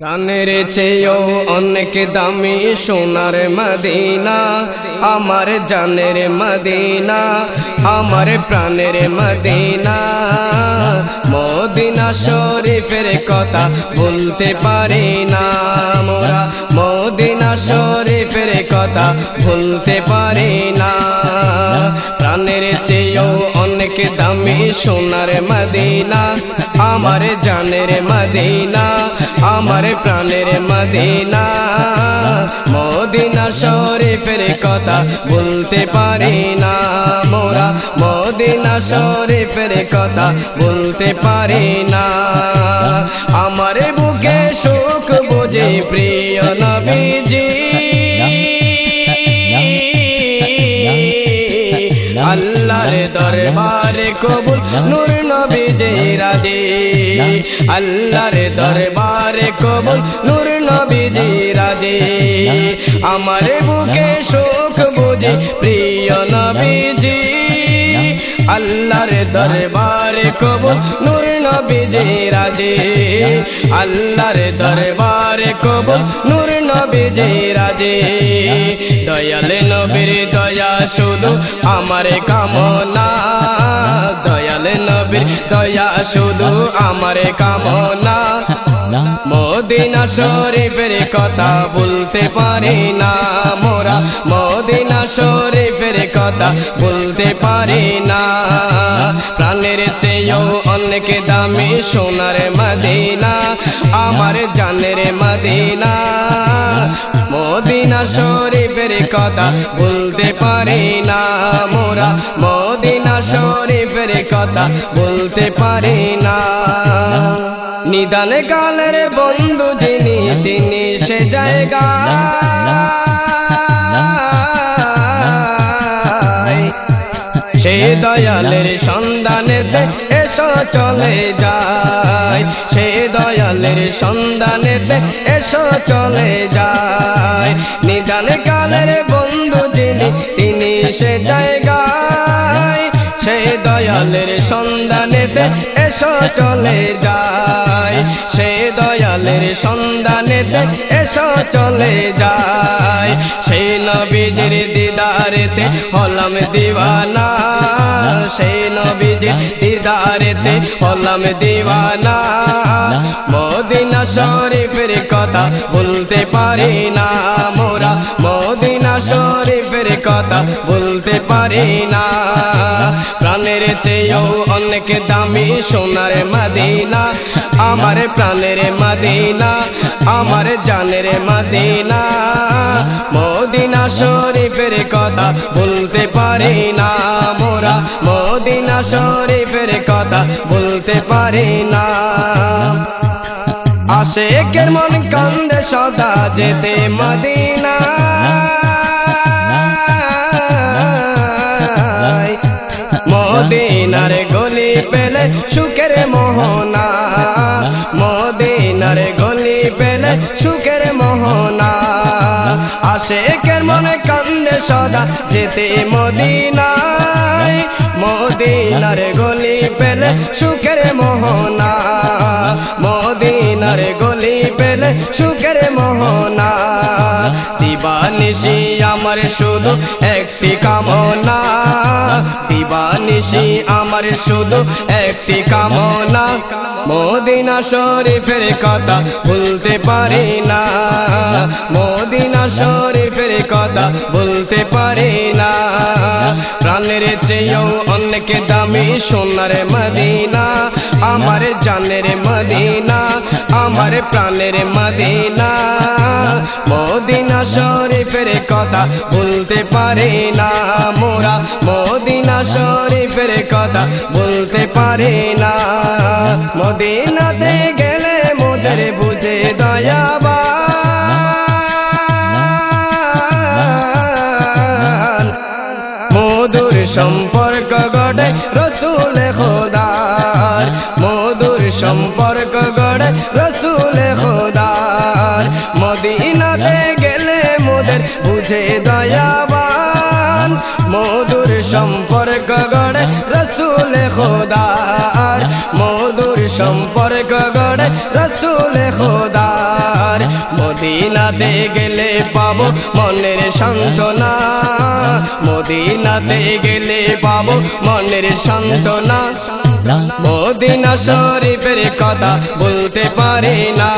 প্রাণের চেয়েও অনেক দামি সোনার মদিনা, আমার জানের মদিনা, আমার প্রাণের মদিনা। মদিনা শরীফের কথা বলতে পারি না মোরা, মদিনা শরীফের কথা বলতে পারি না। প্রাণের চেয়েও অনেক দামি সোনার মদিনা, আমার জানের মদিনা, আমার প্রাণের মদিনা। মদিনা শরীফের কথা বলতে পারি না মোরা, মদিনা শরীফের কথা বলতে পারি না। আমার বুকে সুখ বুঝে প্রিয় নবীজি, আল্লাহর দরবারে কবুল নূর নবীজি রাজি, আল্লাহর দরবারে কবুল নূর নবীজি রাজি। আমার বুকে সুখ বুঝে প্রিয় নবীজি, আল্লাহর দরবারে কবুল নূর নবীজি রাজি, আল্লাহর দরবারে কবুল নূর নবীজি রাজি। দয়াল নবীর দয়া শুধু আমার কামনা, দয়াল নবীর দয়া শুধু আমার কামনা। মদিনা শরীফের কথা বলতে পারি না মোরা, মদিনা শরীফের কথা বলতে পারি না। প্রাণের চেয়েও অনেক দামি সোনার মদিনা, আমার জানের মদিনা। মদিনা শরীফের কথা বলতে পারি না মোরা, মদিনা শরীফের কথা বলতে পারি না। নিদান কালের বন্ধু যিনি, তিনি সে জায়গা সে দয়ালের সন্ধানেতে এসো চলে যায়, সে দয়ালের সন্ধানেতে এসো চলে যায়। নিদান কালের বন্ধু যিনি, তিনি সে জায়গায় সে দয়ালের সন্ধানেতে এসো চলে যায়, সে দয়ালের সন্ধানেতে এসো চলে যায়। সেই নবীজির দিদারেতে হলাম দিওয়ানা, সেই নবীজির দিদারেতে হলাম দিওয়ানা। মদিনা শরীফের কথা বলতে পারি না মোরা, মদিনা শরীফের কথা বলতে পারি না। প্রাণের চেয়েও অনেক দামি সোনার মদিনা, আমার প্রাণের মদিনা, আমার জানের মদিনা। মদিনা শরীফের কথা বলতে পারি না মোরা, মদিনা শরীফের কথা বলতে পারি না। আশেকের মন কান্দে সদা যেতে মদিনা, মদিনার গলি পেলে সুখের মোহনা, মদিনার গলি পেলে সুখের মোহনা। আশেকের মনে কান্দে সদা যেতে মদিনায়, মদিনার গলি পেলে সুখের মোহনা, মদিনার গলি পেলে সুখের মোহনা। দিবানিশি আমার শুধু একটি কামনা, দিবানিশি আমার শুধু একটি কামনা। মদিনা শরীফের কথা বলতে পারি না, মদিনা শরীফের কথা বলতে পারি না। প্রাণের চেয়েও অনেক দামি সোনার মদিনা, আমার জানের মদিনা, আমার প্রাণের মদিনা। মদিনা শরীফের কথা বলতে পারি না মোরা, মদিনা শরীফের কথা বলতে পারি না। মদিনাতে গেলে মোদের বুঝে দয়াবান, মধুর সম্পর্ক গড়ে রসুল খোদার, মধুর সম্পর্ক গড়ে রসুল খোদার। মদিনাতে গেলে মোদের বুঝে দয়াবান, মধুর সম্পর্ক গড়ে রসুল খোদার, মধুর সম্পর্ক গড়ে রসুল খোদার। মদিনাতে গেলে পাবো মনের সান্ত্বনা, মদিনাতে গেলে পাবো মনের সান্ত্বনা। মদিনা শরীফের কথা বলতে পারি না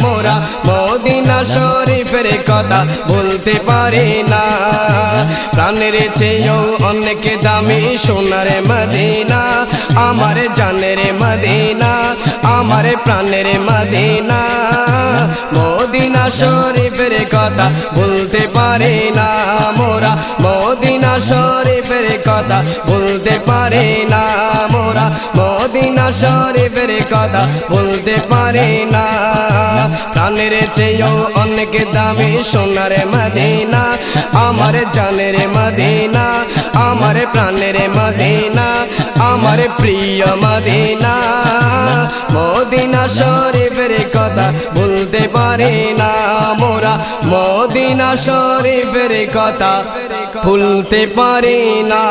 মোরা, মদিনা শরীফের কথা বলতে পারি না। প্রাণের চেয়েও অনেক দামি সোনার মদিনা, আমার জানের মদিনা, আমার প্রাণের মদিনা। মদিনা শরীফের কথা বলতে পারি না মোরা, মদিনা শরীফের কথা বলতে পারি না মোরা, মদিনা শরীফের কথা বলতে পারি না। প্রাণের চেয়েও অনেক দামি সোনার মদিনা, আমার জানের মদিনা, আমার প্রাণের মদিনা, আমার প্রিয় মদিনা। মদিনা শরীফের কথা বলতে পারি না মোরা, মদিনা শরীফের কথা ভুলতে পারি না।